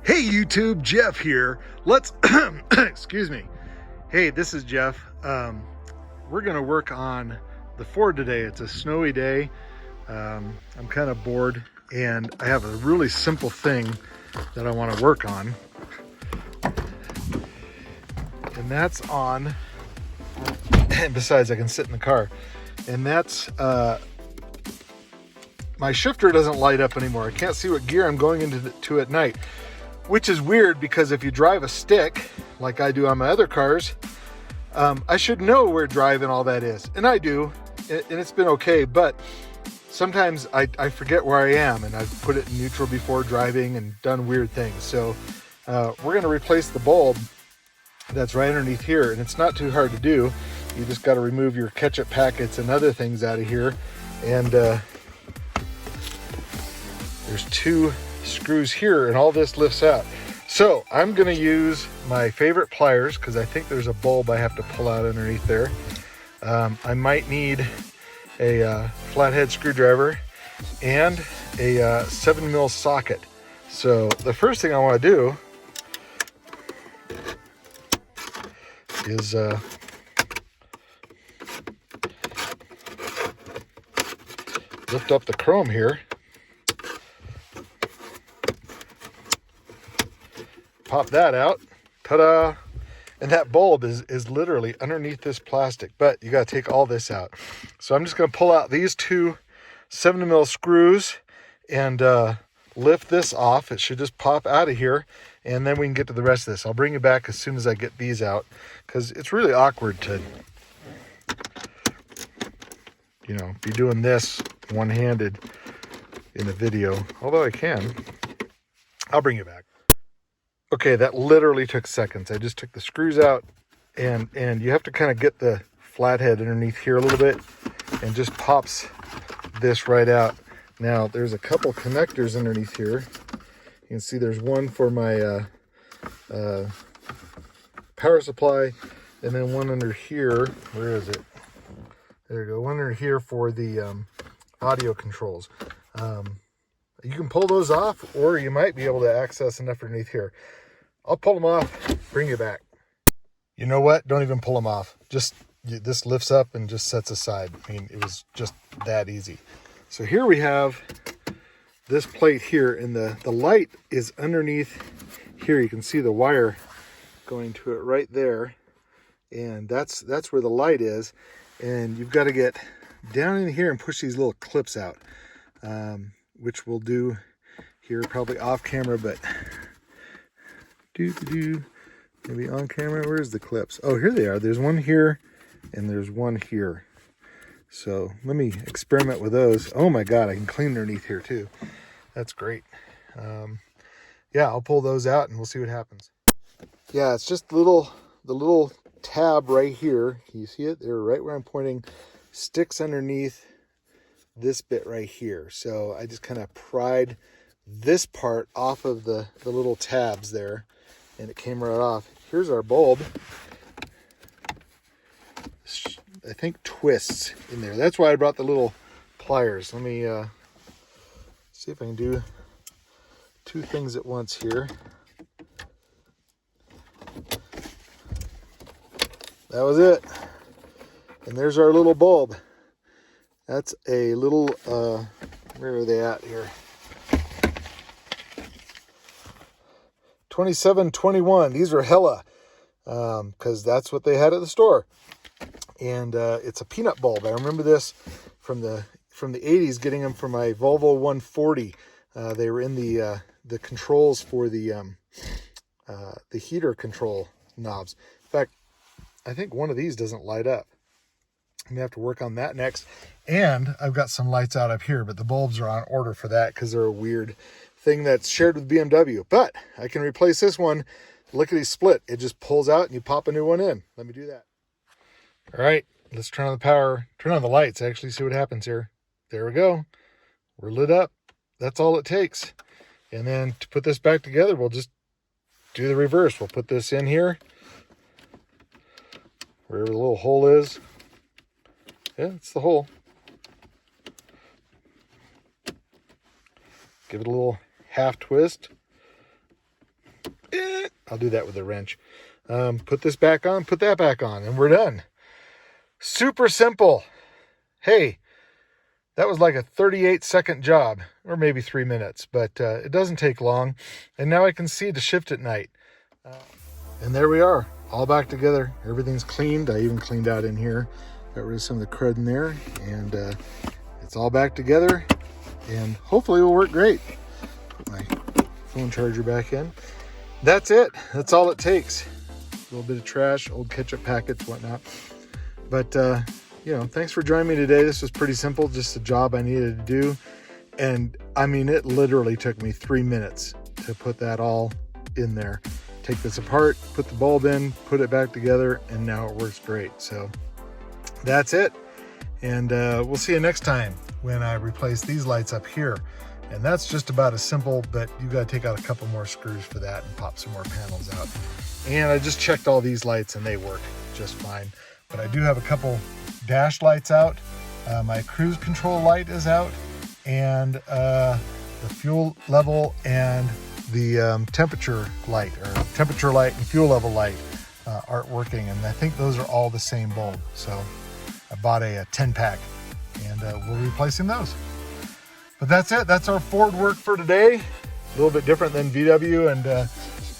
Hey YouTube, Jeff here. Let's, excuse me. Hey, this is Jeff. We're gonna work on the Ford today. It's a snowy day. I'm kind of bored and I have a really simple thing that I wanna work on. And that's on, and besides I can sit in the car. And that's, my shifter doesn't light up anymore. I can't see what gear I'm going into at night. Which is weird because if you drive a stick, like I do on my other cars, I should know where drive and all that is. And I do, and it's been okay, but sometimes I forget where I am, and I've put it in neutral before driving and done weird things. So we're gonna replace the bulb that's right underneath here, and it's not too hard to do. You just gotta remove your ketchup packets and other things out of here. And there's two screws here and all this lifts out. So I'm going to use my favorite pliers because I think there's a bulb I have to pull out underneath there. I might need a flathead screwdriver and a 7mm socket. So the first thing I want to do is lift up the chrome here. Pop that out, ta-da! And that bulb is literally underneath this plastic, but you gotta take all this out. So I'm just gonna pull out these two 7mm screws and lift this off. It should just pop out of here, and then we can get to the rest of this. I'll bring you back as soon as I get these out, because it's really awkward to, you know, be doing this one-handed in a video, although I can. I'll bring you back. Okay, that literally took seconds. I just took the screws out, and you have to kind of get the flathead underneath here a little bit, and just pops this right out. Now, there's a couple connectors underneath here. You can see there's one for my power supply, and then one under here. Where is it? There you go. One under here for the audio controls. You can pull those off, or you might be able to access enough underneath here. I'll pull them off, bring you back. You know what? Don't even pull them off. Just, this lifts up and just sets aside. I mean, it was just that easy. So here we have this plate here, and the light is underneath here. You can see the wire going to it right there. And that's where the light is. And you've got to get down in here and push these little clips out, which we'll do here probably off camera, but maybe on camera. Where's the clips? Oh, here they are. There's one here and there's one here. So let me experiment with those. Oh my God, I can clean underneath here too. That's great. Yeah, I'll pull those out and we'll see what happens. Yeah, it's just the little tab right here. Can you see it? There, right where I'm pointing, sticks underneath this bit right here. So I just kind of pried this part off of the little tabs there, and it came right off. Here's our bulb. I think twists in there. That's why I brought the little pliers. Let me see if I can do two things at once here. That was it. And there's our little bulb. That's a little, where are they at here? 2721. These are hella, because that's what they had at the store. And it's a peanut bulb. I remember this from the 80s, getting them for my Volvo 140. They were in the controls for the heater control knobs. In fact, I think one of these doesn't light up. I'm gonna have to work on that next. And I've got some lights out up here, but the bulbs are on order for that because they're a weird thing that's shared with BMW. But I can replace this one lickety split. It just pulls out and you pop a new one in. Let me do that. All right, let's turn on the power, turn on the lights, actually see what happens here. There we go. We're lit up. That's all it takes. And then to put this back together, we'll just do the reverse. We'll put this in here, wherever the little hole is. Yeah, it's the hole. Give it a little half twist. I'll do that with a wrench. Put this back on, put that back on, and we're done. Super simple. Hey, that was like a 38-second job, or maybe 3 minutes, but it doesn't take long. And now I can see to shift at night. And there we are, all back together. Everything's cleaned. I even cleaned out in here. Got rid of some of the crud in there, and it's all back together, and hopefully it'll work great. Put my phone charger back in. That's it. That's all it takes. A little bit of trash, old ketchup packets, whatnot. But, you know, thanks for joining me today. This was pretty simple, just a job I needed to do. And, I mean, it literally took me 3 minutes to put that all in there. Take this apart, put the bulb in, put it back together, and now it works great. So that's it. And we'll see you next time when I replace these lights up here. And that's just about as simple, but you got to take out a couple more screws for that and pop some more panels out. And I just checked all these lights and they work just fine. But I do have a couple dash lights out. My cruise control light is out, and the fuel level and the temperature light, or temperature light and fuel level light aren't working. And I think those are all the same bulb. So I bought a 10-pack, and we'll be replacing those. But that's it. That's our Ford work for today. A little bit different than VW and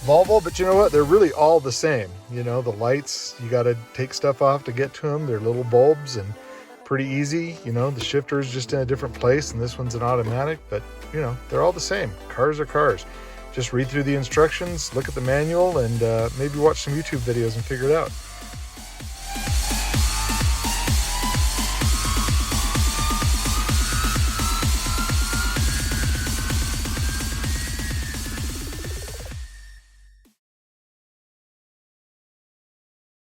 Volvo, but you know what? They're really all the same. You know, the lights, you got to take stuff off to get to them. They're little bulbs and pretty easy. You know, the shifter is just in a different place, and this one's an automatic, but you know, they're all the same. Cars are cars. Just read through the instructions, look at the manual, and maybe watch some YouTube videos and figure it out.